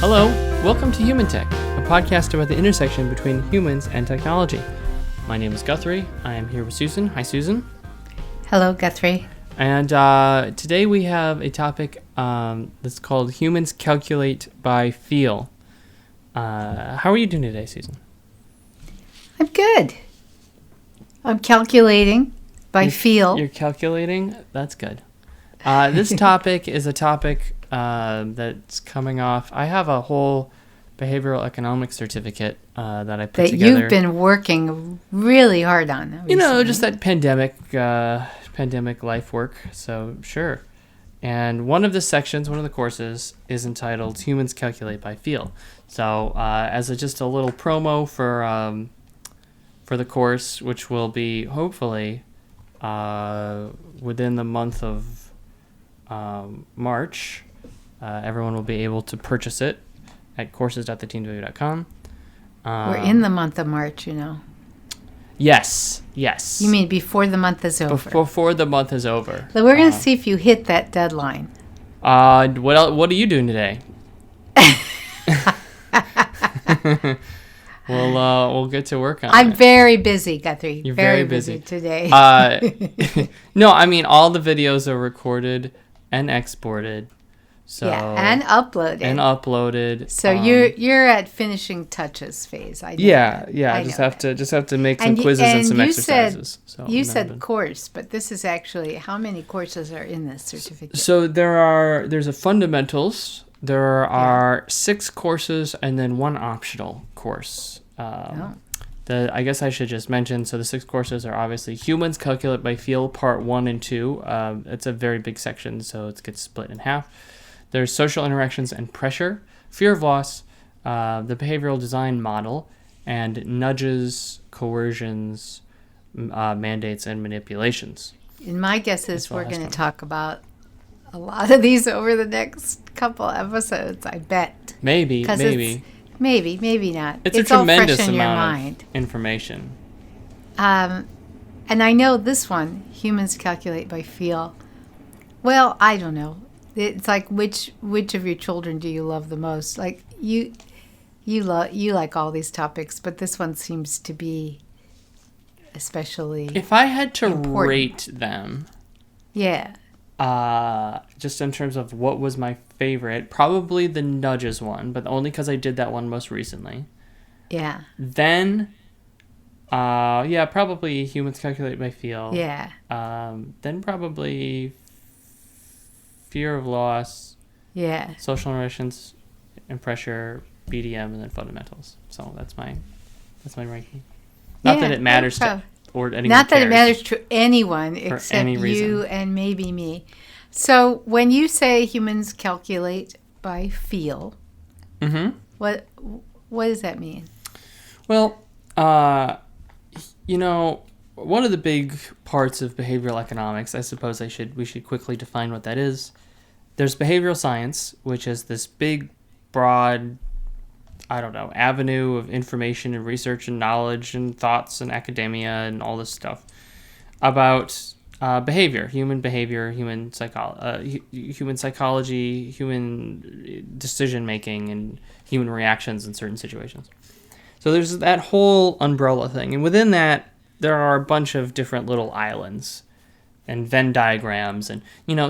Hello, welcome to Human Tech, a podcast about the intersection between humans and technology. My name is Guthrie. I am here with Susan. Hi, Susan. Hello, Guthrie. And today we have a topic that's called Humans Calculate by Feel. How are you doing today, Susan? I'm good. I'm calculating by feel. You're calculating? That's good. This topic is a topic that's coming off. I have a whole behavioral economics certificate that I put together. That you've been working really hard on recently. You know, just that pandemic life work. So, sure. And one of the sections, one of the courses, is entitled Humans Calculate by Feel. So, as just a little promo for the course, which will be hopefully within the month of March, everyone will be able to purchase it at courses.theteenw.com. We're in the month of March, you know. Yes. You mean before the month is over? Before the month is over. So we're going to see if you hit that deadline. What are you doing today? We'll get to work on it. I'm very busy, Guthrie. You're very busy today. No, I mean, all the videos are recorded and exported. So yeah, and uploaded. So you're at finishing touches phase. I know yeah. I just know have to make some quizzes and some exercises. You said course, but this is actually how many courses are in this certificate? So there's a fundamentals. There are 6 courses and then 1 optional course. I guess I should just mention. So the 6 courses are obviously Humans Calculate by Feel, Part 1 and 2. It's a very big section, so it gets split in half. There's Social Interactions and Pressure, Fear of Loss, the Behavioral Design Model, and Nudges, Coercions, Mandates, and Manipulations. And my guess is we're going to talk about a lot of these over the next couple episodes, I bet. Maybe not. It's a tremendous all fresh in your amount mind. of information. And I know this one, Humans Calculate by Feel. Well, I don't know. It's like which of your children do you love the most? Like you like all these topics, but this one seems to be especially If I had to important. rate them, yeah. Just in terms of what was my favorite, probably the Nudges one, but only because I did that one most recently. Yeah. Then, probably Humans Calculate by Feel. Yeah. Then probably Fear of Loss. Yeah. Social Interactions and Pressure, BDM, and then Fundamentals. So that's my ranking. Not that it matters to or anyone. Not that cares. it matters to anyone except any reason. you and maybe me. So when you say Humans Calculate by Feel, what does that mean? Well, one of the big parts of behavioral economics, I suppose we should quickly define what that is. There's behavioral science, which is this big, broad, avenue of information and research and knowledge and thoughts and academia and all this stuff about behavior, human psychology, human decision-making, and human reactions in certain situations. So there's that whole umbrella thing. And within that, there are a bunch of different little islands and Venn diagrams. And,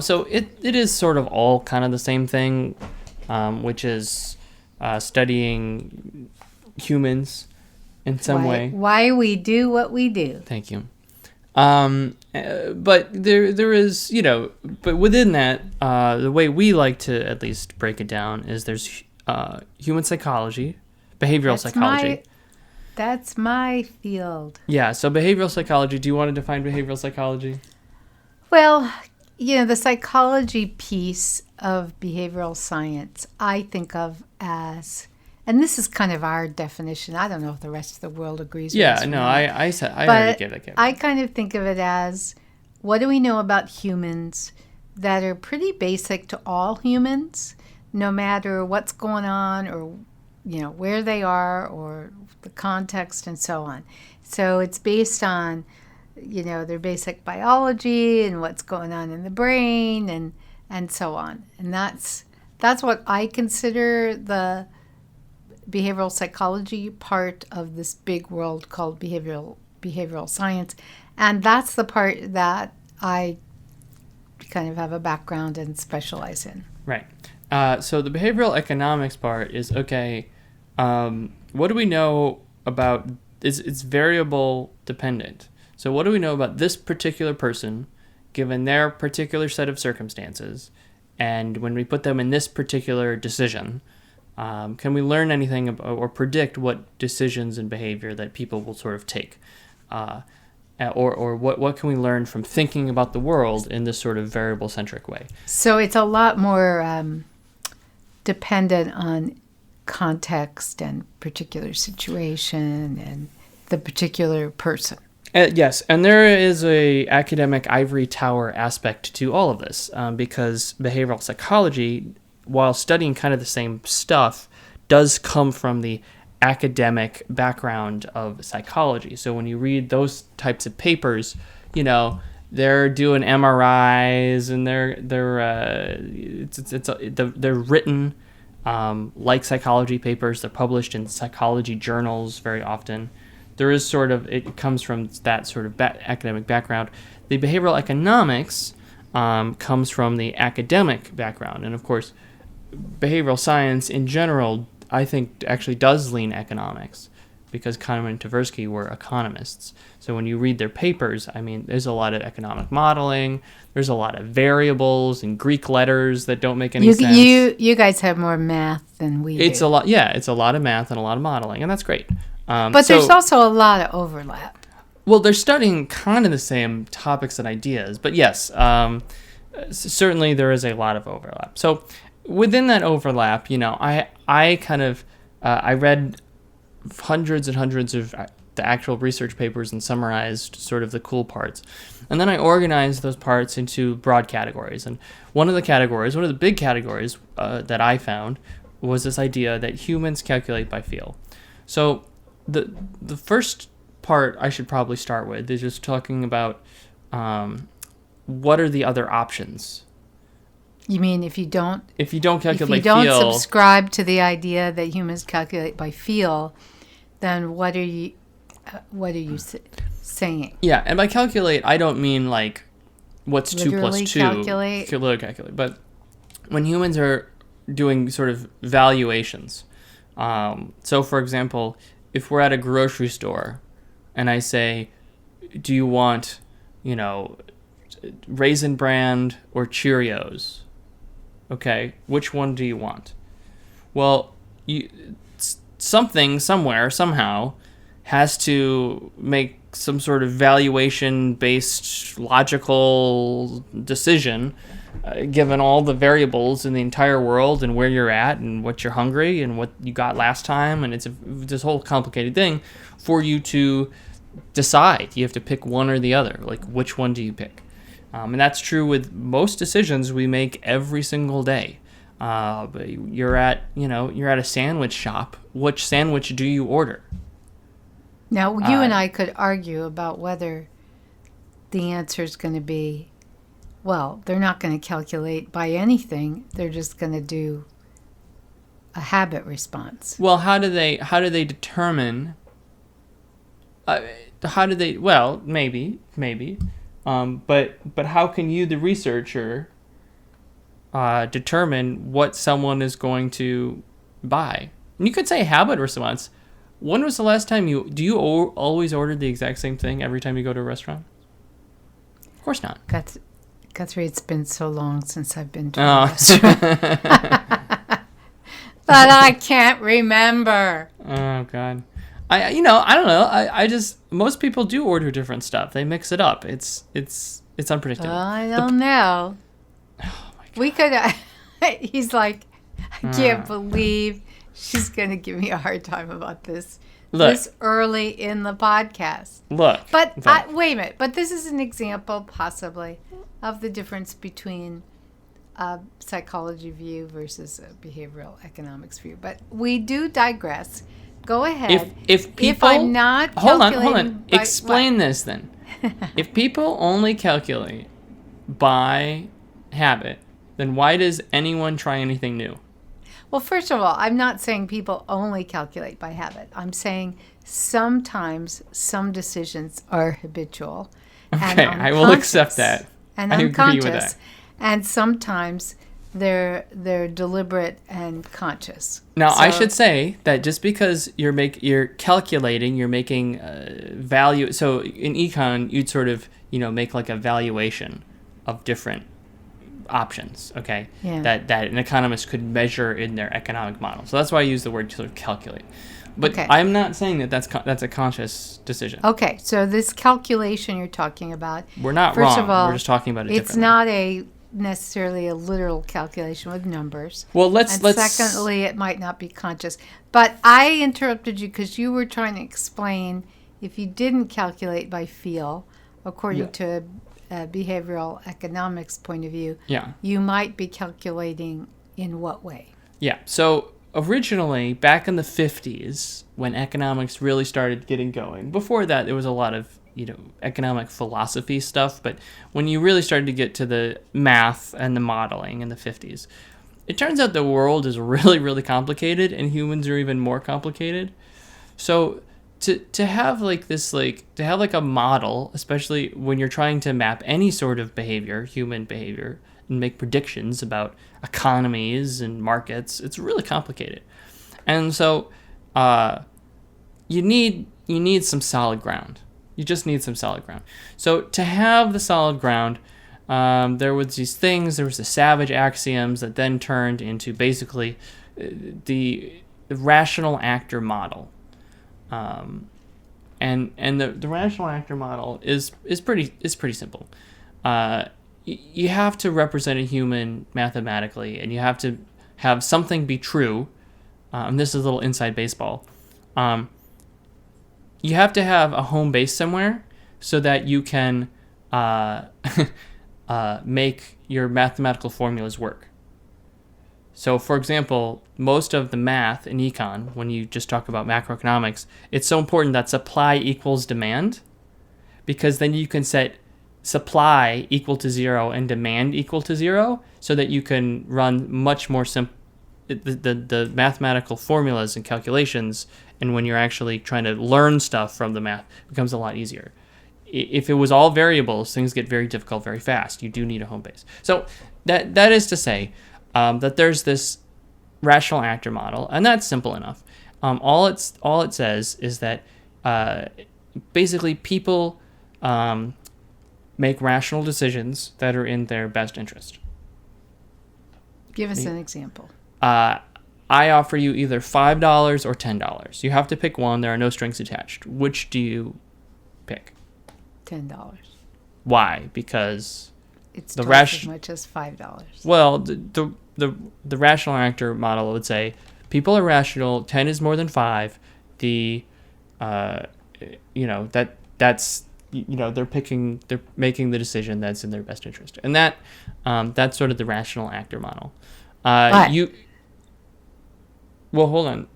so it is sort of all kind of the same thing, which is studying humans in some way. Why we do what we do. Thank you. But there is, but within that, the way we like to at least break it down is there's human psychology, behavioral psychology. That's my field. Yeah, so behavioral psychology. Do you want to define behavioral psychology? Well, the psychology piece of behavioral science, I think of as, and this is kind of our definition. I don't know if the rest of the world agrees with this. Yeah, no, I already get it. I kind of think of it as, what do we know about humans that are pretty basic to all humans, no matter what's going on or, where they are or the context and so on. So it's based on, their basic biology and what's going on in the brain and so on. And that's that's what I consider the behavioral psychology part of this big world called behavioral science. And that's the part that I kind of have a background and specialize in. Right. So the behavioral economics part is, okay, what do we know about, it's variable dependent. So what do we know about this particular person, given their particular set of circumstances, and when we put them in this particular decision, can we learn anything about, or predict what decisions and behavior that people will sort of take? Or what can we learn from thinking about the world in this sort of variable-centric way? So it's a lot more dependent on context and particular situation and the particular person. Yes, and there is a academic ivory tower aspect to all of this, because behavioral psychology, while studying kind of the same stuff, does come from the academic background of psychology. So when you read those types of papers, they're doing MRIs and they're written like psychology papers. They're published in psychology journals very often. There is it comes from that sort of academic background. The behavioral economics comes from the academic background. And of course, behavioral science in general, I think, actually does lean economics, because Kahneman and Tversky were economists. So when you read their papers, there's a lot of economic modeling. There's a lot of variables and Greek letters that don't make any sense. You guys have more math than we do. It's a lot of math and a lot of modeling, and that's great. But there's also a lot of overlap. Well, they're studying kind of the same topics and ideas, but yes, certainly there is a lot of overlap. So within that overlap, I kind of I read hundreds and hundreds of the actual research papers and summarized sort of the cool parts. And then I organized those parts into broad categories. And one of the big categories that I found was this idea that humans calculate by feel. So the first part I should probably start with is just talking about what are the other options. You mean if you don't calculate if you don't feel, subscribe to the idea that humans calculate by feel, then what are you saying? Yeah, and by calculate, I don't mean like what's literally 2 plus 2. Calculate. Literally calculate. But when humans are doing sort of valuations, so for example, if we're at a grocery store and I say, do you want, Raisin Bran or Cheerios? Okay, which one do you want? Well, something, somewhere, somehow, has to make some sort of valuation-based logical decision, given all the variables in the entire world and where you're at and what you're hungry and what you got last time, and it's this whole complicated thing for you to decide. You have to pick one or the other. Like, which one do you pick? And that's true with most decisions we make every single day. You're at a sandwich shop. Which sandwich do you order? Now, you and I could argue about whether the answer is going to be, well, they're not going to calculate by anything. They're just going to do a habit response. Well, how do they determine? Well, maybe. But how can you, the researcher, determine what someone is going to buy? And you could say habit response. When was the last time do you always order the exact same thing every time you go to a restaurant? Of course not. Guthrie, it's been so long since I've been to a restaurant. But I can't remember. Oh, God. I don't know. I just, most people do order different stuff. They mix it up. It's unpredictable. Well, I don't know. Oh my God. We could. He's like, I can't believe she's going to give me a hard time about this. This early in the podcast. But wait a minute. But this is an example, possibly, of the difference between a psychology view versus a behavioral economics view. But we do digress. Go ahead. If people, I'm not calculating, hold on. Explain this then. If people only calculate by habit, then why does anyone try anything new? Well, first of all, I'm not saying people only calculate by habit. I'm saying sometimes some decisions are habitual and Okay, I will accept that. And I agree with unconscious, that. and sometimes they're deliberate and conscious. Now, So- I should say that just because you're calculating, you're making value. So in econ, you'd sort of make like a valuation of different options. Okay, Yeah. that an economist could measure in their economic model. So that's why I use the word sort of calculate. But Okay. I'm not saying that that's a conscious decision. Okay, so this calculation you're talking about, We're not first wrong. of all, We're just talking about it it's differently. not necessarily a literal calculation with numbers. Well, let's Secondly, it might not be conscious. But I interrupted you because you were trying to explain if you didn't calculate by feel, according to a behavioral economics point of view, you might be calculating in what way? Yeah. So originally, back in the 50s, when economics really started getting going, before that, there was a lot of economic philosophy stuff, but when you really started to get to the math and the modeling in the 50s, it turns out the world is really, really complicated, and humans are even more complicated. So to have a model, especially when you're trying to map any sort of behavior, human behavior, and make predictions about economies and markets, it's really complicated. And so you need some solid ground. You just need some solid ground. So to have the solid ground, there was these things. There was the savage axioms that then turned into basically the rational actor model. And the rational actor model is pretty simple. You have to represent a human mathematically, and you have to have something be true. And this is a little inside baseball. You have to have a home base somewhere so that you can make your mathematical formulas work. So, for example, most of the math in econ, when you just talk about macroeconomics, it's so important that supply equals demand, because then you can set supply equal to 0 and demand equal to 0, so that you can run much more simple the mathematical formulas and calculations, and when you're actually trying to learn stuff from the math, it becomes a lot easier. If it was all variables, things get very difficult very fast. You do need a home base. So that is to say that there's this rational actor model, and that's simple enough. All it says is that basically people make rational decisions that are in their best interest. Give us an example. I offer you either $5 or $10. You have to pick one. There are no strings attached. Which do you pick? $10. Why? Because it's twice as much as $5. Well, the rational actor model would say people are rational. 10 is more than 5. They're making the decision that's in their best interest, and that's sort of the rational actor model. Well, hold on.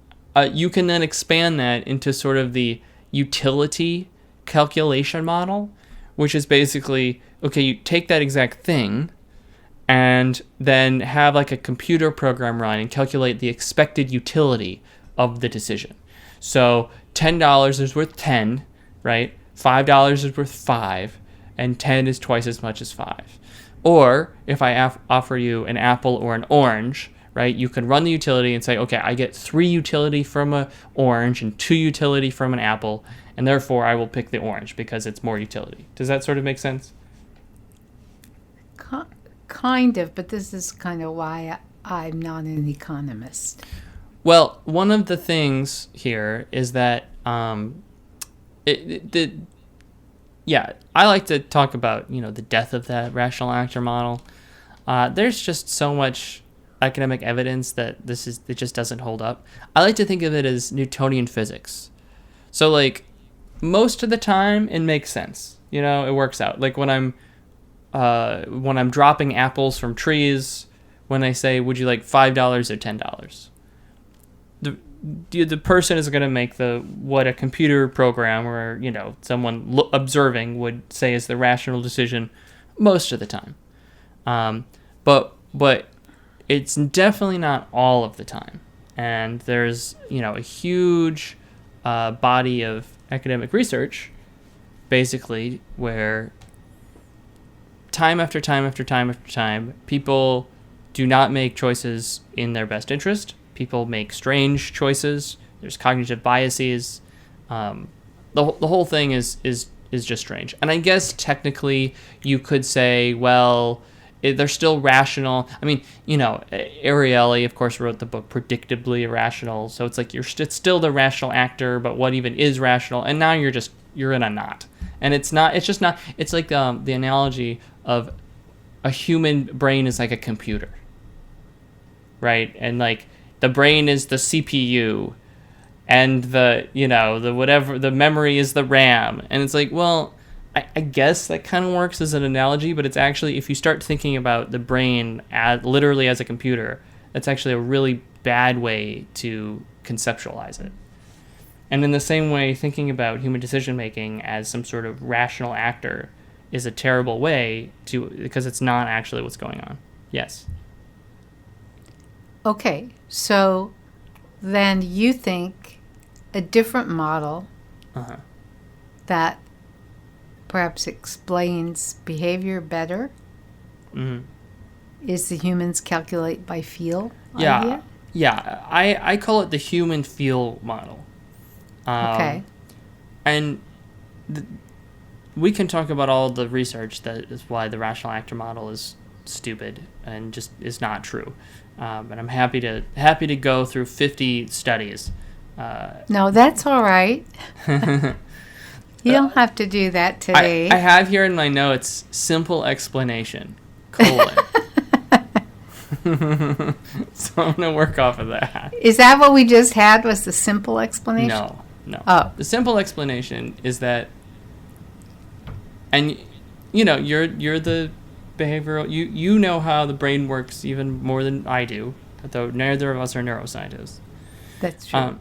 You can then expand that into sort of the utility calculation model, which is basically, okay, you take that exact thing and then have like a computer program run and calculate the expected utility of the decision. So $10 is worth 10, right? $5 is worth 5, and 10 is twice as much as 5. Or if I offer you an apple or an orange, right, you can run the utility and say, okay, I get 3 utility from an orange and 2 utility from an apple, and therefore I will pick the orange because it's more utility. Does that sort of make sense? Kind of, but this is kind of why I'm not an economist. Well, one of the things here is that I like to talk about the death of that rational actor model. There's just so much academic evidence that it just doesn't hold up. I like to think of it as Newtonian physics. So like most of the time it makes sense. It works out. Like when I'm dropping apples from trees, when I say, would you like $5 or $10? The person is going to make what a computer program or someone observing would say is the rational decision most of the time. But but it's definitely not all of the time. And there's, a huge body of academic research, basically, where time after time after time after time, people do not make choices in their best interest. People make strange choices. There's cognitive biases. The whole thing is just strange. And I guess technically you could say, well, they're still rational. I mean, Ariely, of course, wrote the book Predictably Irrational. So it's like it's still the rational actor, but what even is rational? And now you're in a knot. And it's just not. It's like the analogy of a human brain is like a computer, right? And like the brain is the CPU, and the memory is the RAM. And it's like, well, I guess that kind of works as an analogy, but it's actually, if you start thinking about the brain literally as a computer, that's actually a really bad way to conceptualize it. And in the same way, thinking about human decision-making as some sort of rational actor is a terrible way because it's not actually what's going on. Yes. Okay, so then you think a different model that perhaps explains behavior better is the humans calculate by feel idea? Yeah. I call it the human feel model. Okay. And we can talk about all the research that is why the rational actor model is stupid and just is not true. And I'm happy to go through 50 studies. No, that's all right. You don't have to do that today. I have here in my notes, simple explanation, colon. So I'm going to work off of that. Is that what we just had, was the simple explanation? No. Oh. The simple explanation is that, and you're the behavioral, you know how the brain works even more than I do, though neither of us are neuroscientists. That's true.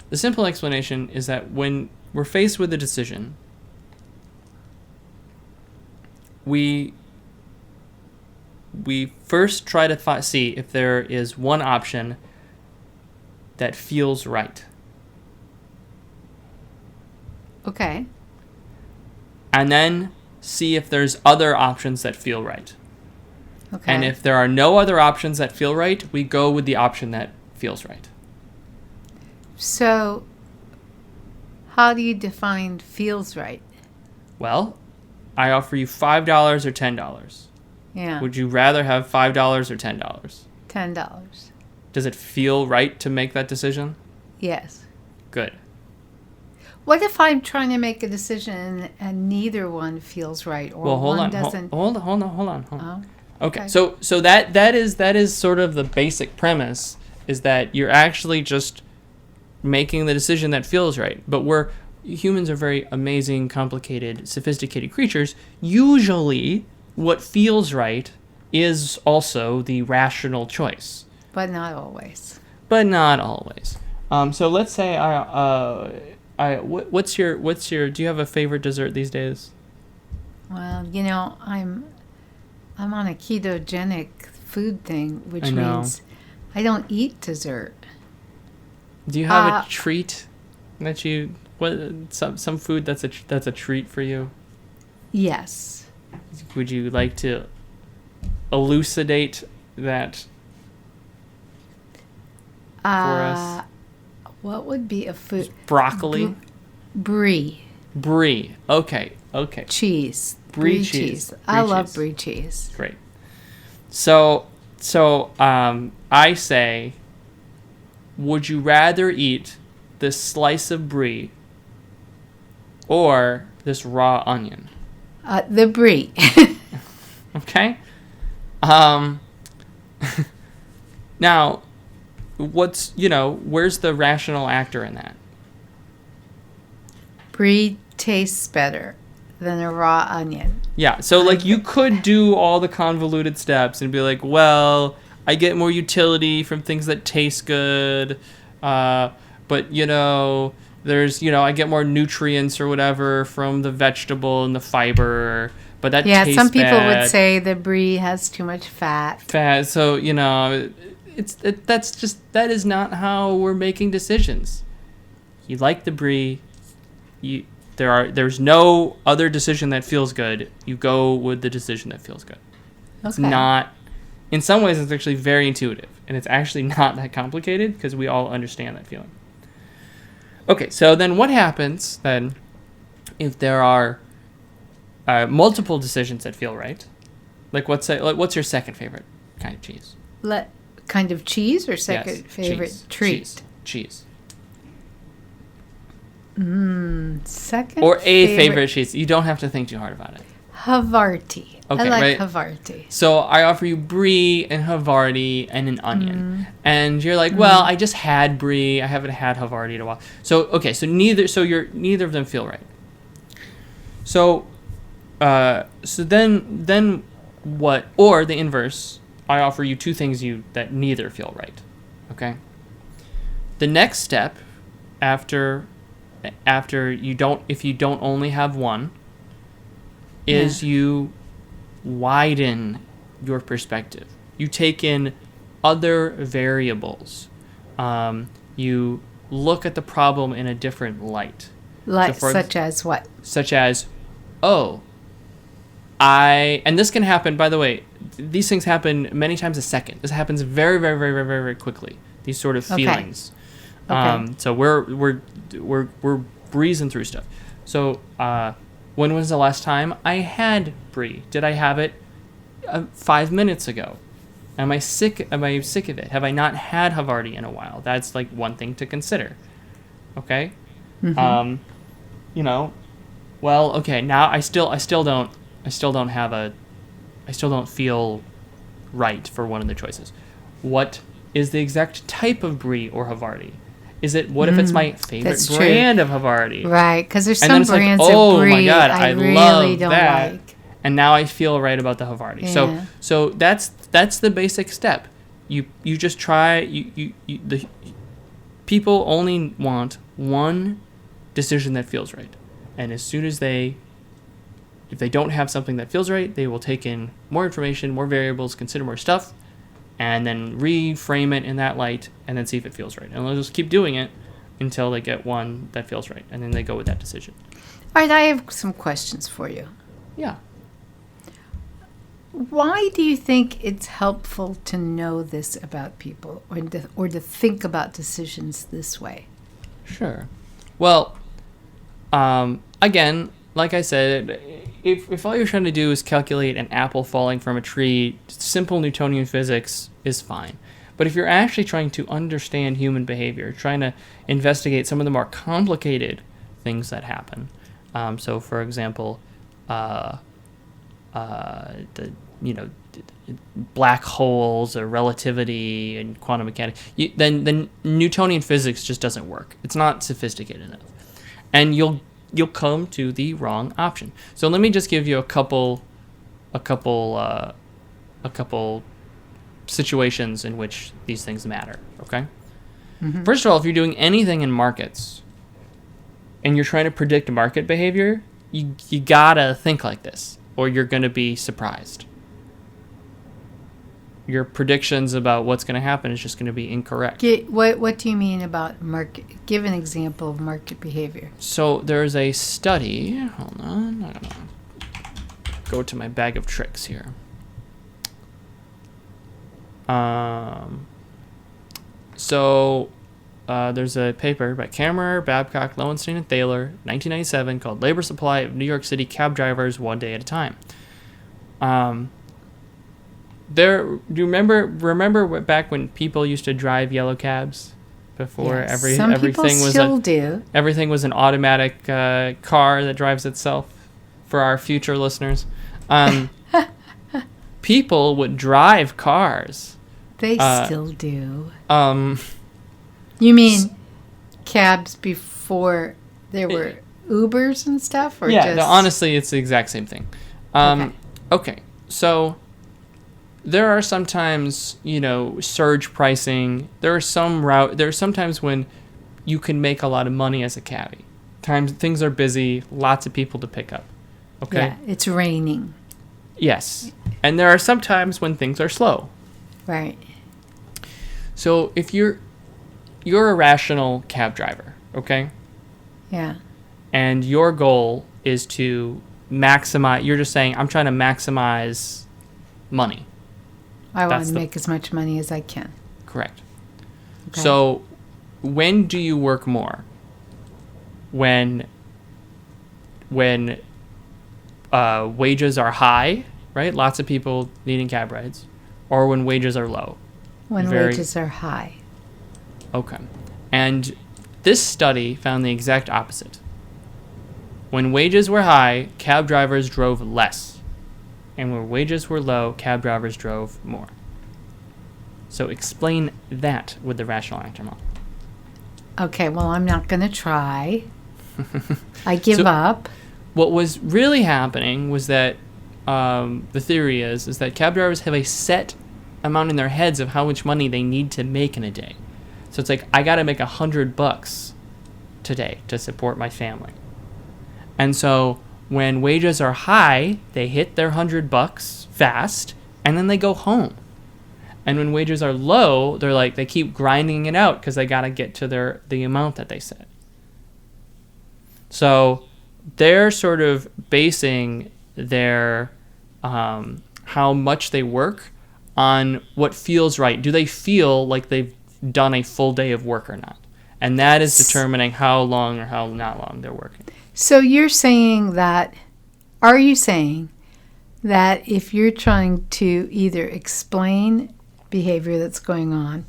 The simple explanation is that when we're faced with a decision, we first try to see if there is one option that feels right. Okay. And then see if there's other options that feel right. Okay. And if there are no other options that feel right, we go with the option that feels right. So, how do you define feels right? Well, I offer you $5 or $10. Yeah. Would you rather have $5 or $10? $10. Does it feel right to make that decision? Yes. Good. What if I'm trying to make a decision and neither one feels right, or well, hold one on, doesn't? Hold on. Oh, okay. So that is sort of the basic premise, is that you're actually just making the decision that feels right. But humans are very amazing, complicated, sophisticated creatures. Usually, what feels right is also the rational choice. But not always. So let's say what's your do you have a favorite dessert these days? Well, I'm on a ketogenic food thing, which means I don't eat dessert. Do you have a treat that some food that's a treat for you? Yes. Would you like to elucidate that for us? What would be a food? Broccoli? Brie. Brie. Okay. Cheese. Brie cheese. I love brie cheese. Great. So I say, would you rather eat this slice of brie or this raw onion? The brie. Okay. Now, where's the rational actor in that? Brie tastes better than a raw onion. Yeah, so like you could do all the convoluted steps and be like, well, I get more utility from things that taste good, but there's I get more nutrients or whatever from the vegetable and the fiber, but that Yeah, tastes some people bad. would say the brie has too much fat. So that is not how we're making decisions. You like the brie, there's no other decision that feels good. You go with the decision that feels good. Okay. It's not. In some ways, it's actually very intuitive, and it's actually not that complicated because we all understand that feeling. Okay, so then what happens then if there are multiple decisions that feel right? What's your second favorite kind of cheese? Kind of cheese or second favorite cheese. treat? Cheese. Second or a favorite cheese. You don't have to think too hard about it. Havarti. Okay, I like right? Havarti. So I offer you brie and Havarti and an onion, and you're like, "Well, I just had brie. I haven't had Havarti in a while." So okay, so neither of them feel right. So, then what? Or the inverse. I offer you two things that neither feel right. Okay. The next step, after if you don't only have one, is you widen your perspective. You take in other variables. You look at the problem in a different light. Such as what? Such as, and this can happen, by the way, these things happen many times a second. This happens very, very, very, very, very, very quickly. These sort of feelings. Okay. So we're breezing through stuff. So, when was the last time I had brie? Did I have it 5 minutes ago? Am I sick of it? Have I not had Havarti in a while? That's like one thing to consider. Okay? Mm-hmm. Well, okay, now I still don't feel right for one of the choices. What is the exact type of brie or Havarti? Is it, what if it's my favorite brand of Havarti? Right, because there's some brands of brie my God, I really love don't that. like. And now I feel right about the Havarti. Yeah. So that's the basic step. You just try, the people only want one decision that feels right. And as soon as if they don't have something that feels right, they will take in more information, more variables, consider more stuff, and then reframe it in that light, and then see if it feels right. And they'll just keep doing it until they get one that feels right, and then they go with that decision. All right, I have some questions for you. Yeah. Why do you think it's helpful to know this about people, or to think about decisions this way? Sure. Well, again, like I said, if all you're trying to do is calculate an apple falling from a tree, simple Newtonian physics is fine. But if you're actually trying to understand human behavior, trying to investigate some of the more complicated things that happen, so for example, black holes or relativity and quantum mechanics, then Newtonian physics just doesn't work. It's not sophisticated enough, and you'll come to the wrong option. So let me just give you a couple situations in which these things matter. Okay. Mm-hmm. First of all, if you're doing anything in markets and you're trying to predict market behavior, you gotta think like this, or you're gonna be surprised. Your predictions about what's going to happen is just going to be incorrect. What do you mean about market? Give an example of market behavior. So there's a study. Hold on. I don't know. Go to my bag of tricks here. There's a paper by Kammerer, Babcock, Lowenstein, and Thaler, 1997, called "Labor Supply of New York City Cab Drivers One Day at a Time." Do you remember back when people used to drive yellow cabs before everything was an automatic car that drives itself? For our future listeners, people would drive cars. They still do. You mean cabs before there were Ubers and stuff, or yeah? No, honestly, it's the exact same thing. Okay, so. There are sometimes, surge pricing. There are sometimes when you can make a lot of money as a cabbie. Things are busy, lots of people to pick up. Okay? Yeah, it's raining. Yes. And there are some times when things are slow. Right. So if you're a rational cab driver, okay? Yeah. And your goal is to maximize, you're just saying, I'm trying to maximize money. I want to make as much money as I can. Correct. Okay. So when do you work more? When wages are high, right? Lots of people needing cab rides. Or when wages are low? When wages are high. Okay. And this study found the exact opposite. When wages were high, cab drivers drove less. And when wages were low, cab drivers drove more. So explain that with the rational actor model. Okay, well, I'm not going to try. I give up. What was really happening was that the theory is that cab drivers have a set amount in their heads of how much money they need to make in a day. So it's like, I got to make $100 today to support my family. And so when wages are high, they hit their $100 fast, and then they go home. And when wages are low, they're like, they keep grinding it out because they got to get to the amount that they set. So they're sort of basing their how much they work on what feels right. Do they feel like they've done a full day of work or not? And that is determining how long or how not long they're working. So you're saying that, are you saying that if you're trying to either explain behavior that's going on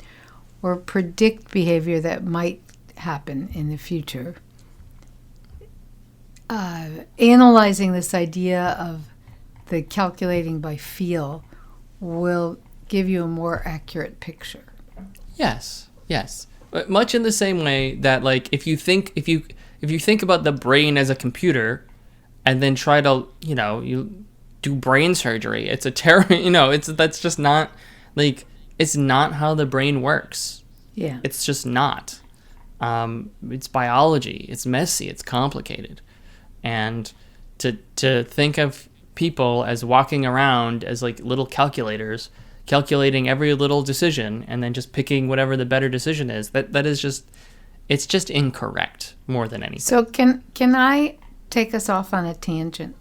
or predict behavior that might happen in the future, analyzing this idea of the calculating by feel will give you a more accurate picture? Yes. But much in the same way that, like, if you think about the brain as a computer and then try to, you do brain surgery, it's a that's just not, like, it's not how the brain works. Yeah. It's just not. It's biology. It's messy. It's complicated. And to think of people as walking around as like little calculators, calculating every little decision and then just picking whatever the better decision is, that is just, it's just incorrect more than anything. So can I take us off on a tangent?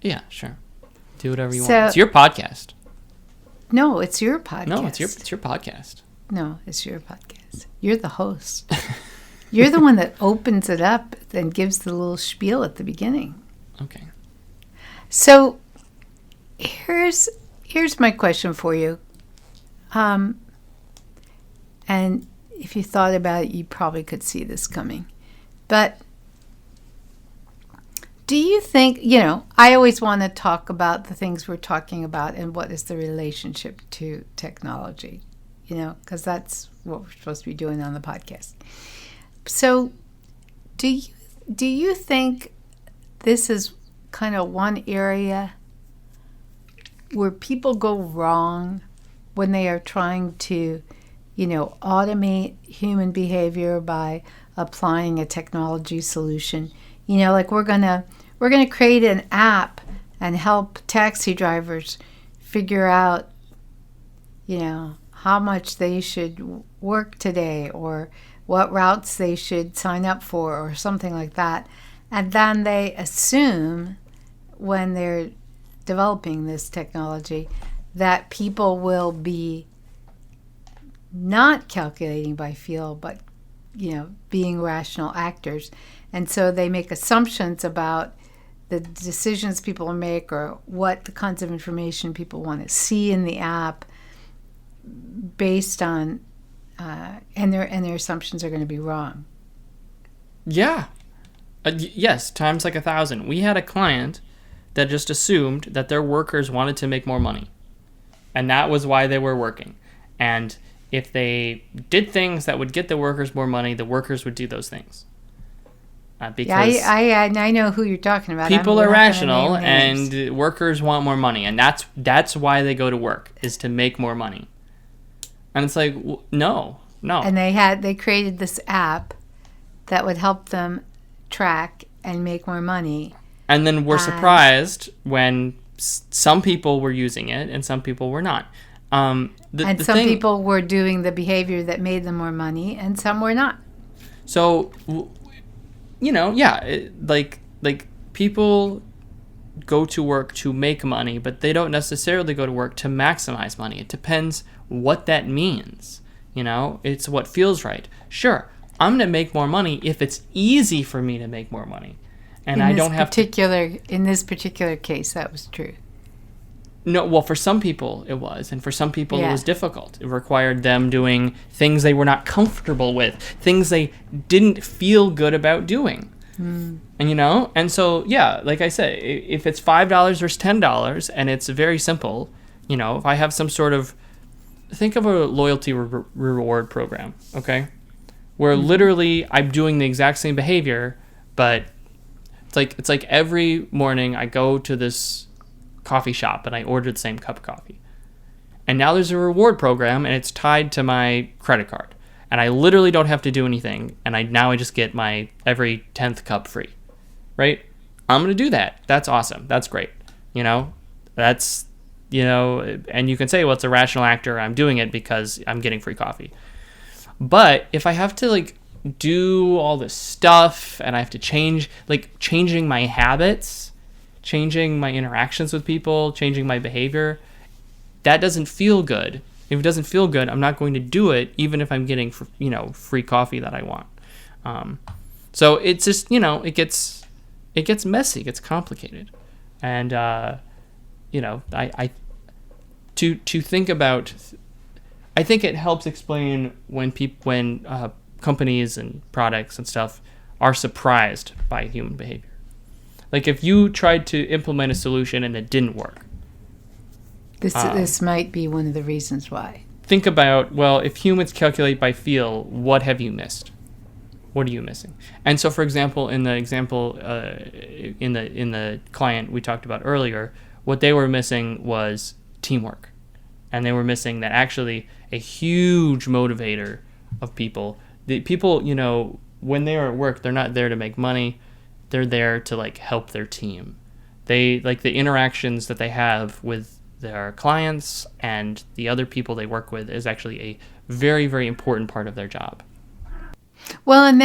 Yeah, sure. Do whatever you want. It's your podcast. No, it's your podcast. No, it's your podcast. No, it's your podcast. You're the host. You're the one that opens it up and gives the little spiel at the beginning. Okay. So here's my question for you. And if you thought about it, you probably could see this coming. But do you think, I always want to talk about the things we're talking about and what is the relationship to technology, because that's what we're supposed to be doing on the podcast. So do you think this is kind of one area where people go wrong when they are trying to, automate human behavior by applying a technology solution? Like we're gonna create an app and help taxi drivers figure out, how much they should work today or what routes they should sign up for or something like that. And then they assume when they're developing this technology that people will be not calculating by feel, but, being rational actors. And so they make assumptions about the decisions people make or what the kinds of information people want to see in the app based on, and their assumptions are going to be wrong. Yeah. Yes, times like 1,000. We had a client that just assumed that their workers wanted to make more money. And that was why they were working. And if they did things that would get the workers more money, the workers would do those things. Because I know who you're talking about. People are rational, and workers want more money. And that's why they go to work, is to make more money. And it's like, no. And they created this app that would help them track and make more money And then we're surprised when some people were using it and some people were not. And some people were doing the behavior that made them more money, and some were not. So, like people go to work to make money, but they don't necessarily go to work to maximize money. It depends what that means. It's what feels right. Sure, I'm going to make more money if it's easy for me to make more money. And I don't have to... In this particular case, that was true. No, well, for some people it was, and for some people it was difficult. It required them doing things they were not comfortable with, things they didn't feel good about doing. And and so like I said, if it's $5 versus $10, and it's very simple, if I have some sort of, think of a loyalty reward program, okay, where literally I'm doing the exact same behavior, but it's like every morning I go to this coffee shop and I order the same cup of coffee. And now there's a reward program and it's tied to my credit card. And I literally don't have to do anything. And I just get my every 10th cup free. Right? I'm going to do that. That's awesome. That's great. That's, and you can say, well, it's a rational actor. I'm doing it because I'm getting free coffee. But if I have to do all this stuff and I have to changing my habits, changing my interactions with people, changing my behavior, that doesn't feel good. If it doesn't feel good, I'm not going to do it, even if I'm getting free coffee that I want. So it's just it gets messy, it gets complicated, and I to think about. I think it helps explain when companies and products and stuff are surprised by human behavior. Like if you tried to implement a solution and it didn't work. This might be one of the reasons why. Think about, well, if humans calculate by feel, what have you missed? What are you missing? And so, for example, in the client we talked about earlier, what they were missing was teamwork. And they were missing that actually a huge motivator of people. The people, when they are at work, they're not there to make money. They're there to help their team. They the interactions that they have with their clients and the other people they work with is actually a very, very important part of their job. Well, and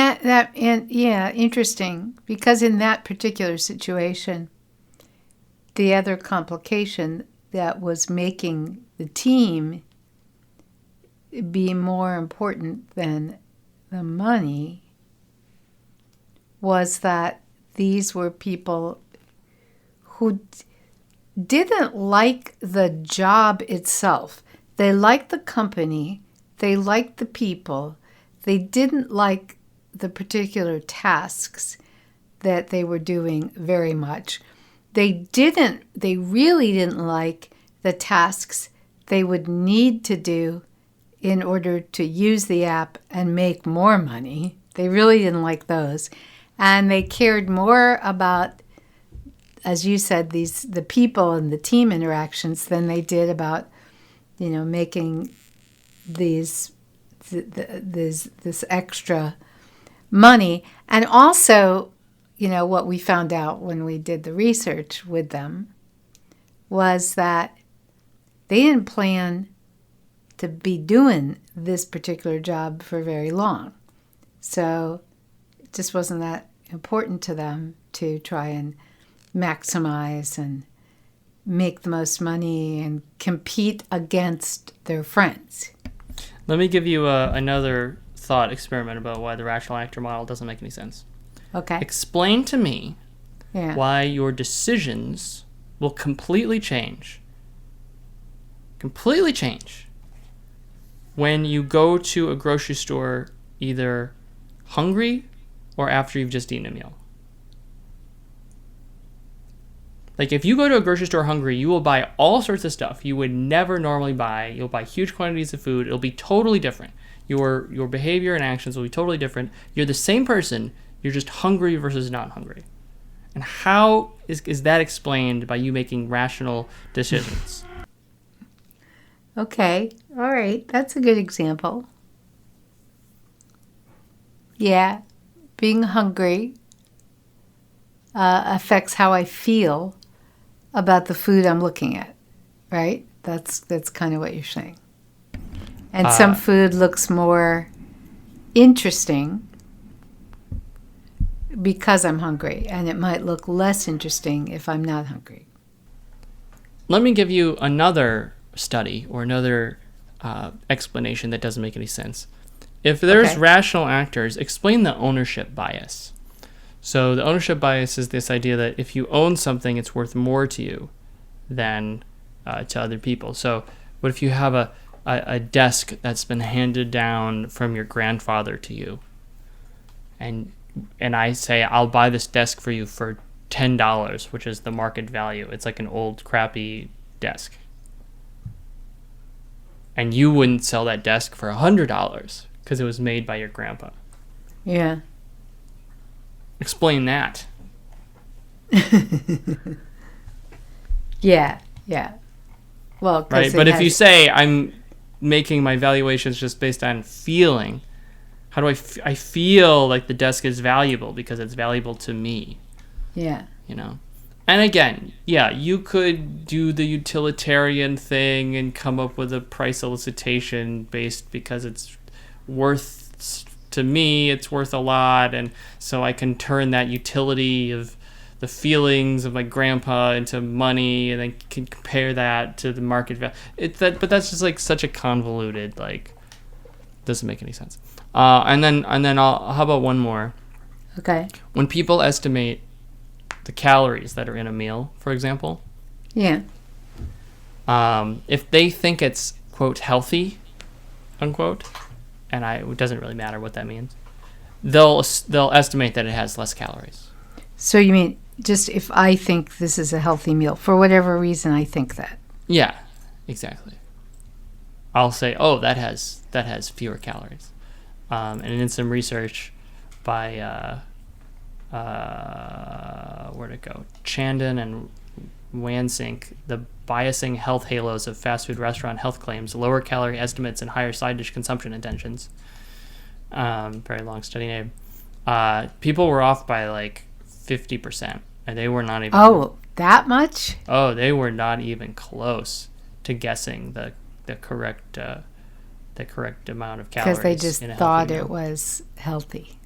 interesting, because in that particular situation, the other complication that was making the team be more important than the money was that these were people who didn't like the job itself. They liked the company, they liked the people, they didn't like the particular tasks that they were doing very much. They really didn't like the tasks they would need to do in order to use the app and make more money. They really didn't like those. And they cared more about, as you said, the people and the team interactions than they did about, making this extra money. And also, what we found out when we did the research with them was that they didn't plan to be doing this particular job for very long. So it just wasn't that important to them to try and maximize and make the most money and compete against their friends. Let me give you another thought experiment about why the rational actor model doesn't make any sense. Okay. Explain to me why your decisions will completely change when you go to a grocery store either hungry or after you've just eaten a meal. If you go to a grocery store hungry, you will buy all sorts of stuff you would never normally buy. You'll buy huge quantities of food. It'll be totally different. Your behavior and actions will be totally different. You're the same person. You're just hungry versus not hungry. And how is that explained by you making rational decisions? Okay. All right. That's a good example. Yeah. Being hungry affects how I feel about the food I'm looking at, right? That's kind of what you're saying. And some food looks more interesting because I'm hungry, and it might look less interesting if I'm not hungry. Let me give you another study or another explanation that doesn't make any sense. If there's rational actors, explain the ownership bias. So the ownership bias is this idea that if you own something, it's worth more to you than to other people. So what if you have a desk that's been handed down from your grandfather to you, and I say, I'll buy this desk for you for $10, which is the market value. It's like an old crappy desk. And you wouldn't sell that desk for $100 because it was made by your grandpa. Yeah. Explain that. Yeah. Well, right. But if you say I'm making my valuations just based on feeling, how do I feel like the desk is valuable because it's valuable to me. Yeah. And again, yeah, you could do the utilitarian thing and come up with a price elicitation based because it's worth, to me, it's worth a lot. And so I can turn that utility of the feelings of my grandpa into money and then can compare that to the market value. But that's just like such a convoluted, like, doesn't make any sense. And then how about one more? Okay. When people estimate the calories that are in a meal, for example. Yeah. If they think it's, quote, healthy, unquote, and it doesn't really matter what that means, they'll estimate that it has less calories. So you mean just if I think this is a healthy meal, for whatever reason I think that? Yeah, exactly. I'll say, oh, that has fewer calories. And in some research by where'd it go? Chandon and Weinschenk, the biasing health halos of fast food restaurant health claims, lower calorie estimates, and higher side dish consumption intentions. Very long study name. People were off by like 50%, and they were not even. Oh, that much? Oh, they were not even close to guessing the correct amount of calories. Because they just thought it was healthy.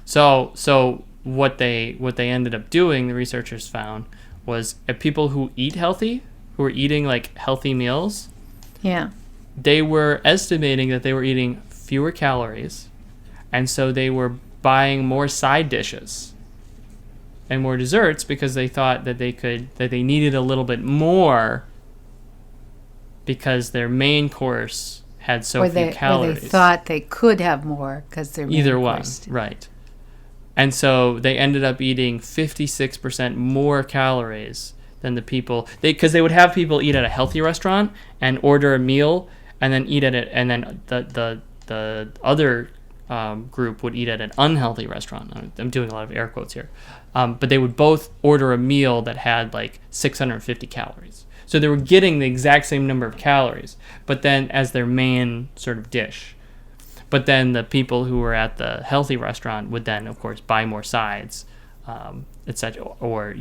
So what they ended up doing, the researchers found, was people who eat healthy, who are eating like healthy meals, yeah, they were estimating that they were eating fewer calories, and so they were buying more side dishes and more desserts because they thought that they needed a little bit more because their main course had few calories. Or they thought they could have more because their main course. Either one, right. And so they ended up eating 56% more calories than the people, because they would have people eat at a healthy restaurant and order a meal and then eat at it, and then the other group would eat at an unhealthy restaurant. I'm doing a lot of air quotes here. But they would both order a meal that had like 650 calories. So they were getting the exact same number of calories, but then as their main sort of dish. But then the people who were at the healthy restaurant would then, of course, buy more sides, etc., or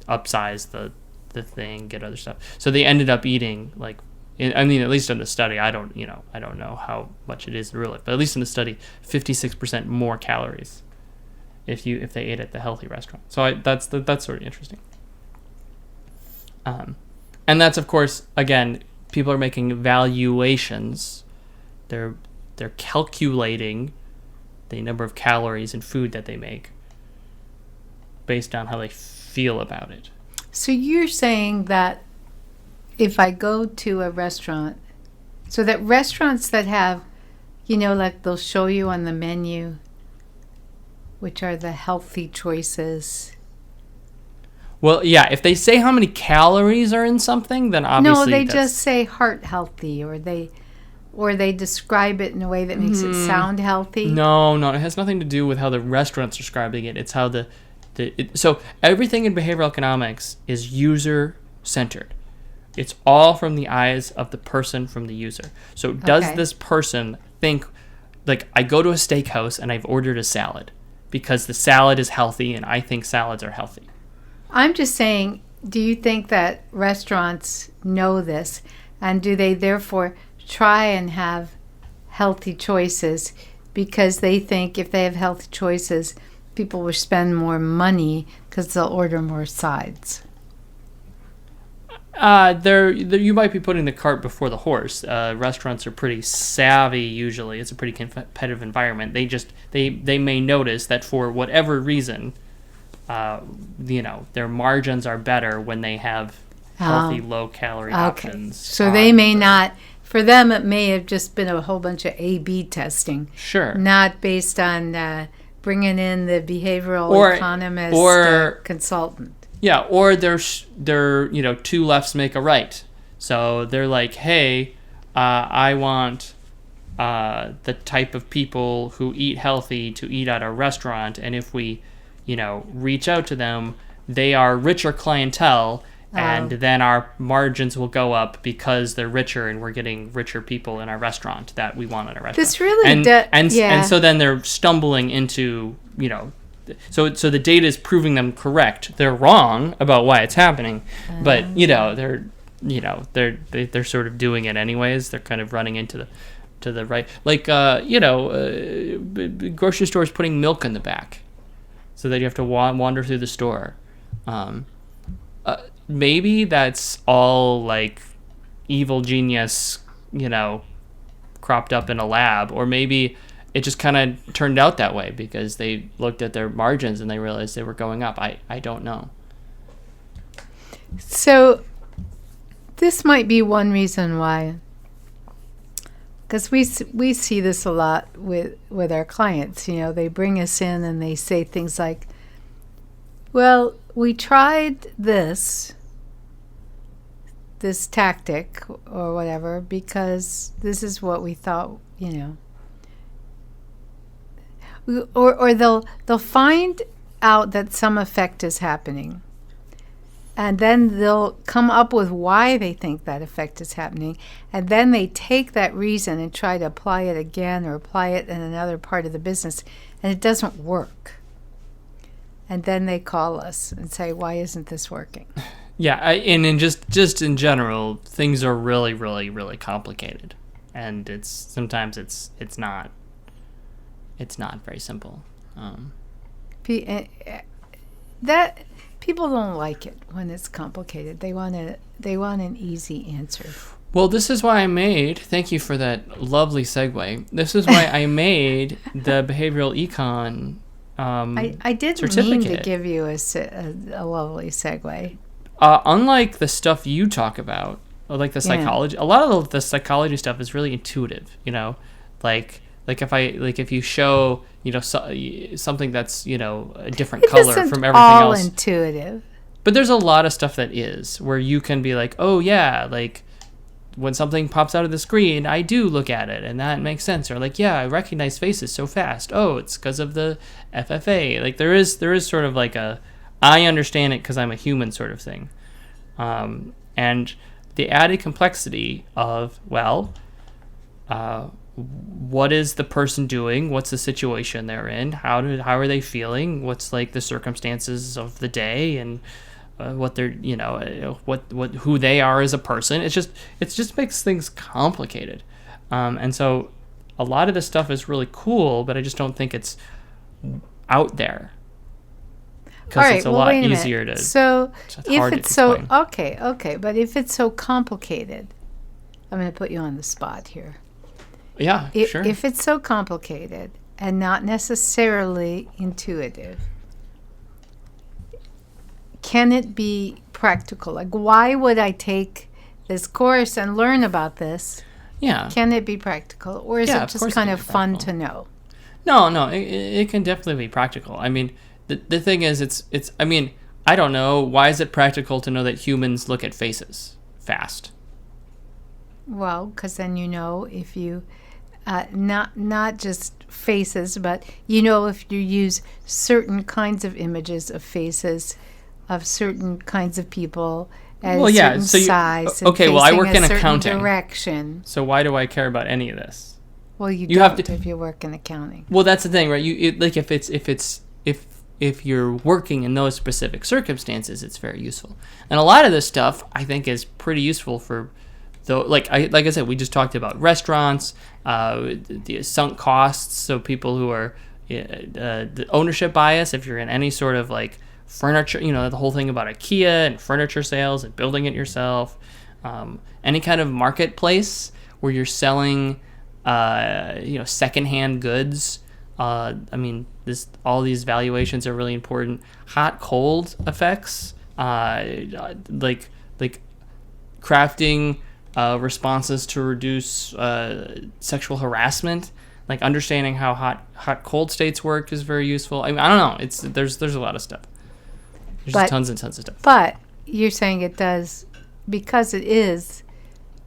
upsize the thing, get other stuff. So they ended up eating like, at least in the study, I don't know how much it is in real life, but at least in the study, 56% more calories if they ate at the healthy restaurant. So that's sort of interesting. And that's, of course, again, people are making valuations. They're calculating the number of calories in food that they make based on how they feel about it. So you're saying that if I go to a restaurant, so that restaurants that have, like they'll show you on the menu, which are the healthy choices. Well, yeah, if they say how many calories are in something, then obviously no, they just say heart healthy, or they describe it in a way that makes it sound healthy. No, it has nothing to do with how the restaurant's describing it. It's how so everything in behavioral economics is user-centered. It's all from the eyes of the person, from the user. So does this person think, like, I go to a steakhouse and I've ordered a salad. because the salad is healthy and I think salads are healthy. I'm just saying, do you think that restaurants know this, and do they therefore try and have healthy choices because they think if they have healthy choices, people will spend more money because they'll order more sides? There, you might be putting the cart before the horse. Restaurants are pretty savvy usually. It's a pretty competitive environment. They may notice that for whatever reason, their margins are better when they have healthy, low-calorie options. So they may not. For them, it may have just been a whole bunch of A/B testing. Sure. Not based on bringing in the behavioral economist or consultant. Yeah, or they're two lefts make a right. So they're like, hey, I want the type of people who eat healthy to eat at our restaurant, and if we, reach out to them, they are richer clientele, and then our margins will go up because they're richer, and we're getting richer people in our restaurant that we want in our restaurant. This really and so then they're stumbling into So the data is proving them correct. They're wrong about why it's happening, but they're sort of doing it anyways. They're kind of running into the right, like grocery stores putting milk in the back, so that you have to wander through the store. Maybe that's all like evil genius, cropped up in a lab, or maybe it just kind of turned out that way because they looked at their margins and they realized they were going up. I don't know. So this might be one reason why, because we see this a lot with our clients. They bring us in and they say things like, well, we tried this tactic or whatever because this is what we thought, Or they'll find out that some effect is happening, and then they'll come up with why they think that effect is happening, and then they take that reason and try to apply it again or apply it in another part of the business, and it doesn't work. And then they call us and say, "Why isn't this working?" Yeah, and just in general, things are really, really, really complicated, and sometimes it's not. It's not very simple. That people don't like it when it's complicated. They want an easy answer. Well, this is why thank you for that lovely segue. This is why I made the behavioral econ I didn't mean to give you a lovely segue. Unlike the stuff you talk about, like the psychology, a lot of the psychology stuff is really intuitive, Like if you show something that's a different color from everything all else. Intuitive. But there's a lot of stuff that is where you can be like, oh yeah, like when something pops out of the screen, I do look at it and that makes sense. Or like, yeah, I recognize faces so fast. Oh, it's because of the FFA. Like there is sort of like I understand it because I'm a human sort of thing, and the added complexity of what is the person doing? What's the situation they're in? How are they feeling? What's like the circumstances of the day and what they're who they are as a person? It just makes things complicated, and so a lot of this stuff is really cool, but I just don't think it's out there because it's a lot easier to. So if it's so okay, but if it's so complicated, I'm going to put you on the spot here. Yeah, sure. If it's so complicated and not necessarily intuitive, can it be practical? Like, why would I take this course and learn about this? Yeah. Can it be practical? Or is it just kind of fun to know? No, it can definitely be practical. I mean, the thing is, it's. I mean, I don't know. Why is it practical to know that humans look at faces fast? Well, because then if you, not just faces, but if you use certain kinds of images of faces, of certain kinds of people, at a certain size, and I work in a certain accounting. direction. So why do I care about any of this? Well, you have don't to, if you work in accounting. well, that's the thing, right? Like if you're working in those specific circumstances, it's very useful. And a lot of this stuff I think is pretty useful for, though. Like I said, we just talked about restaurants, the sunk costs. So people who are the ownership bias. If you're in any sort of like furniture, the whole thing about IKEA and furniture sales and building it yourself. Any kind of marketplace where you're selling, secondhand goods. All these valuations are really important. Hot cold effects, like crafting responses to reduce sexual harassment. Like understanding how hot cold states work is very useful. I don't know. There's a lot of stuff. There's just tons and tons of stuff. But you're saying it does, because it is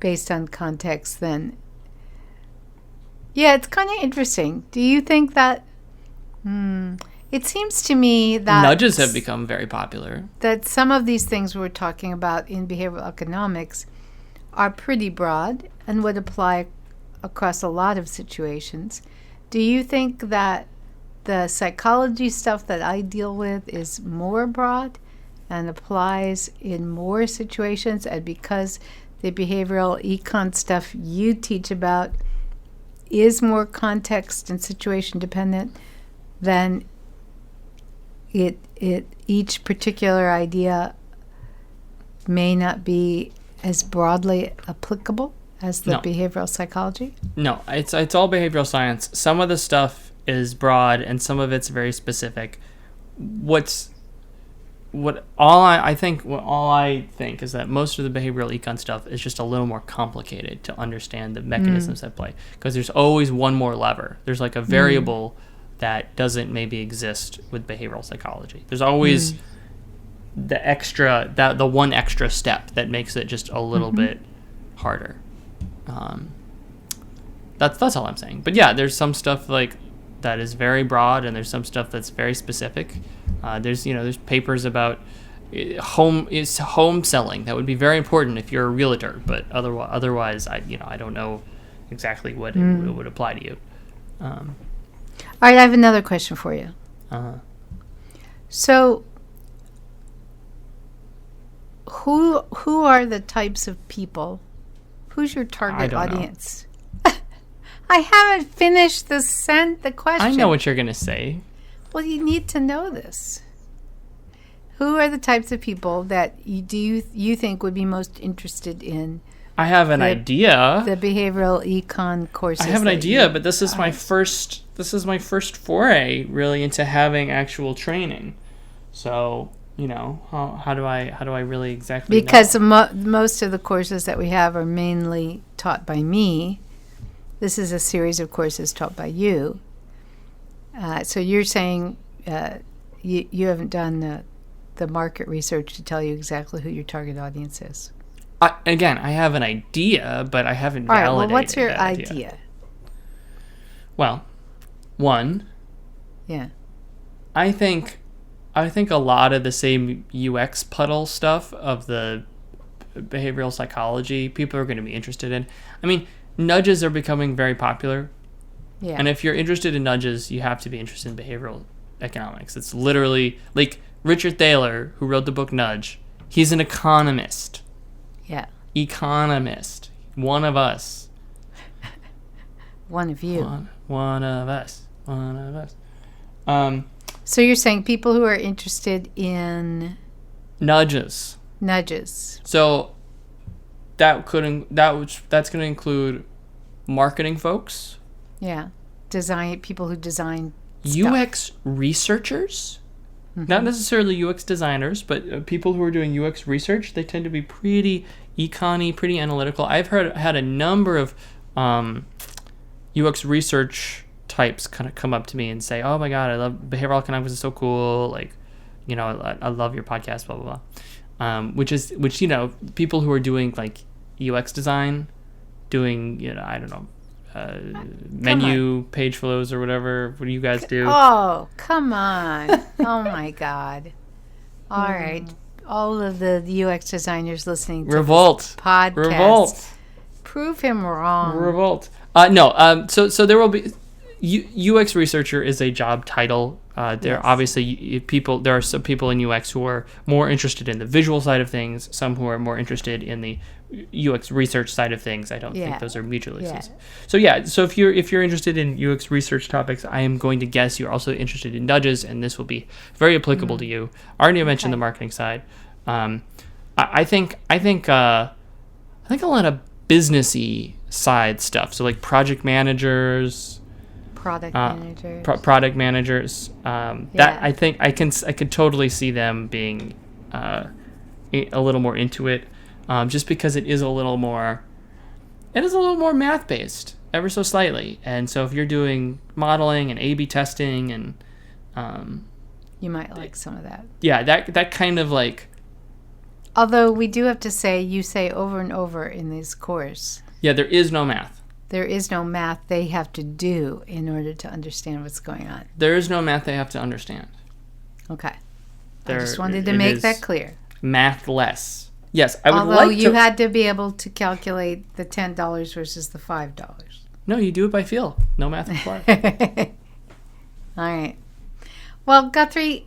based on context. Then, yeah, it's kind of interesting. Do you think that? It seems to me that nudges have become very popular. That some of these things we're talking about in behavioral economics are pretty broad and would apply across a lot of situations. Do you think that the psychology stuff that I deal with is more broad and applies in more situations, and because the behavioral econ stuff you teach about is more context and situation dependent, then each particular idea may not be as broadly applicable as the behavioral psychology? No, it's all behavioral science. Some of the stuff is broad and some of it's very specific. All I think is that most of the behavioral econ stuff is just a little more complicated to understand the mechanisms at play, because there's always one more lever. There's like a variable that doesn't maybe exist with behavioral psychology. There's always the one extra step that makes it just a little bit harder. That's all I'm saying. But yeah, there's some stuff like that is very broad, and there's some stuff that's very specific. There's papers about home selling that would be very important if you're a realtor, but otherwise I don't know exactly what it would apply to you. All right, I have another question for you. So, who are the types of people? Who's your target audience? I haven't finished the question. I know what you're going to say. Well, you need to know this. Who are the types of people that you think would be most interested in? I have an idea. The behavioral econ courses. I have an idea, but this is my first. This is my first foray really into having actual training. So how do I really exactly? Because most of the courses that we have are mainly taught by me. This is a series of courses taught by you. So you're saying you haven't done the market research to tell you exactly who your target audience is. Again, I have an idea, but I haven't validated. All right, well, what's your idea? Well, one. Yeah. I think a lot of the same UX puddle stuff of the behavioral psychology people are going to be interested in. I mean, nudges are becoming very popular. Yeah. And if you're interested in nudges, you have to be interested in behavioral economics. It's literally like Richard Thaler, who wrote the book Nudge. He's an economist. Yeah. Economist. One of us. One of you. One of us. One of us. So you're saying people who are interested in nudges. So that's going to include marketing folks. Yeah. People who design UX stuff. Researchers. Not necessarily UX designers, but people who are doing UX research. They tend to be pretty econ-y, pretty analytical. I've had a number of UX research types kind of come up to me and say, "Oh my God, I love behavioral economics. Is so cool. Like, I love your podcast. Blah blah blah." Which people who are doing like UX design, doing I don't know. Menu page flows or whatever. What do you guys do? Oh, come on. Oh my God. All right. All of the UX designers listening to Revolt. this podcast. Revolt. Prove him wrong. Revolt. No. So there will be UX researcher is a job title. There obviously people. There are some people in UX who are more interested in the visual side of things. Some who are more interested in the UX research side of things. I don't think those are mutually exclusive. So if you're interested in UX research topics, I am going to guess you're also interested in nudges, and this will be very applicable to you. I already mentioned the marketing side. I think a lot of businessy side stuff. So like project managers, product managers. Product managers. That I think I could totally see them being a little more into it, just because it is a little more math based, ever so slightly. And so if you're doing modeling and A/B testing and you might like some of that. Yeah, that kind of like. Although we do have to say, you say over and over in this course. Yeah, there is no math. There is no math they have to do in order to understand what's going on. There is no math they have to understand. Okay. I just wanted to make that clear. Mathless. Yes, I would Although like to. you had to be able to calculate the $10 versus the $5. No, you do it by feel. No math required. All right. Well, Guthrie,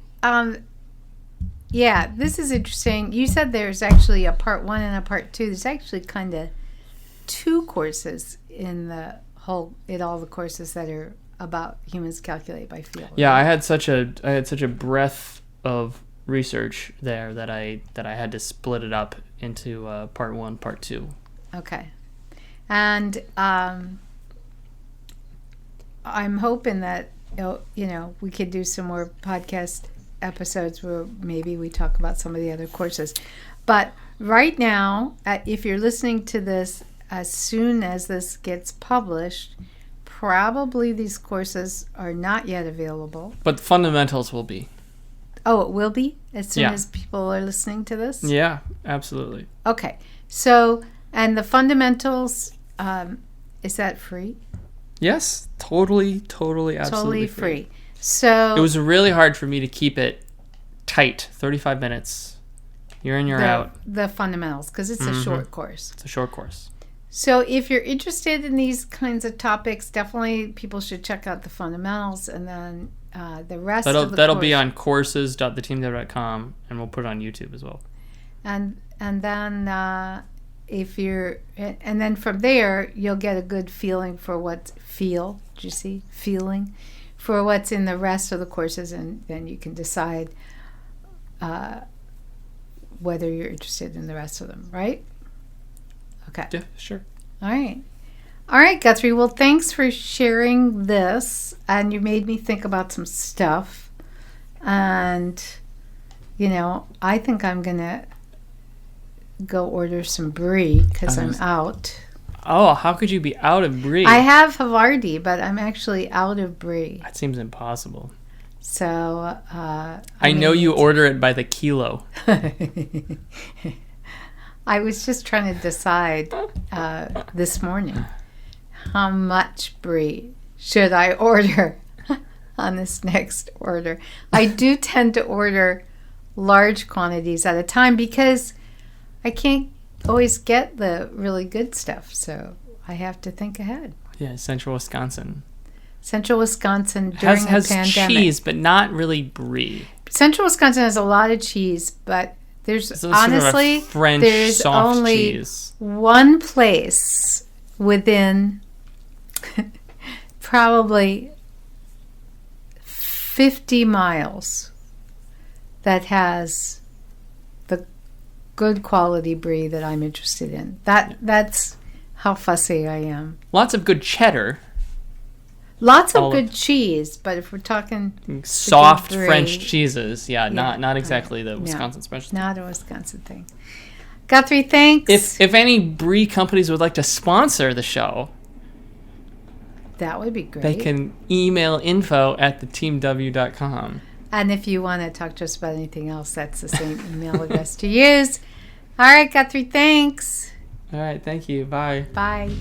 yeah, this is interesting. You said there's actually a part 1 and a part 2. There's actually kind of 2 courses in all the courses that are about humans calculate by feel. Yeah, right? I had such a breadth of research there that I had to split it up into part 1, part 2. Okay. And I'm hoping that we could do some more podcast episodes where maybe we talk about some of the other courses. But right now, if you're listening to this as soon as this gets published, probably these courses are not yet available. But the fundamentals will be. Oh, it will be as soon as people are listening to this? Yeah, absolutely. Okay. So, and the fundamentals, is that free? Yes, totally, absolutely Totally free. So it was really hard for me to keep it tight. 35 minutes. You're in, you're out. The fundamentals, because it's a short course. It's a short course. So if you're interested in these kinds of topics, definitely people should check out the fundamentals, and then the rest of the course. That'll be on courses.theteamdev.com, and we'll put it on YouTube as well. And then and then from there you'll get a good feeling for feeling for what's in the rest of the courses, and then you can decide whether you're interested in the rest of them, right? Okay. Yeah, sure. All right, Guthrie. Well, thanks for sharing this, and you made me think about some stuff. And, I think I'm going to go order some brie because I'm out. Oh, how could you be out of brie? I have Havarti, but I'm actually out of brie. That seems impossible. So, I know you order it by the kilo. I was just trying to decide this morning how much brie should I order on this next order. I do tend to order large quantities at a time because I can't always get the really good stuff, so I have to think ahead. Yeah, Central Wisconsin during has the pandemic. Cheese, but not really brie. Central Wisconsin has a lot of cheese, but there's honestly sort of French there's soft only cheese. One place within probably 50 miles that has the good quality brie that I'm interested in. That's how fussy I am. Lots of good cheddar. Lots of good cheese, but if we're talking soft French cheeses, not exactly the Wisconsin specialty. Not a Wisconsin thing. Guthrie, thanks. If any brie companies would like to sponsor the show, that would be great. They can email info@theteamw.com. And if you want to talk to us about anything else, that's the same email address to use. All right, Guthrie, thanks. All right, thank you. Bye. Bye.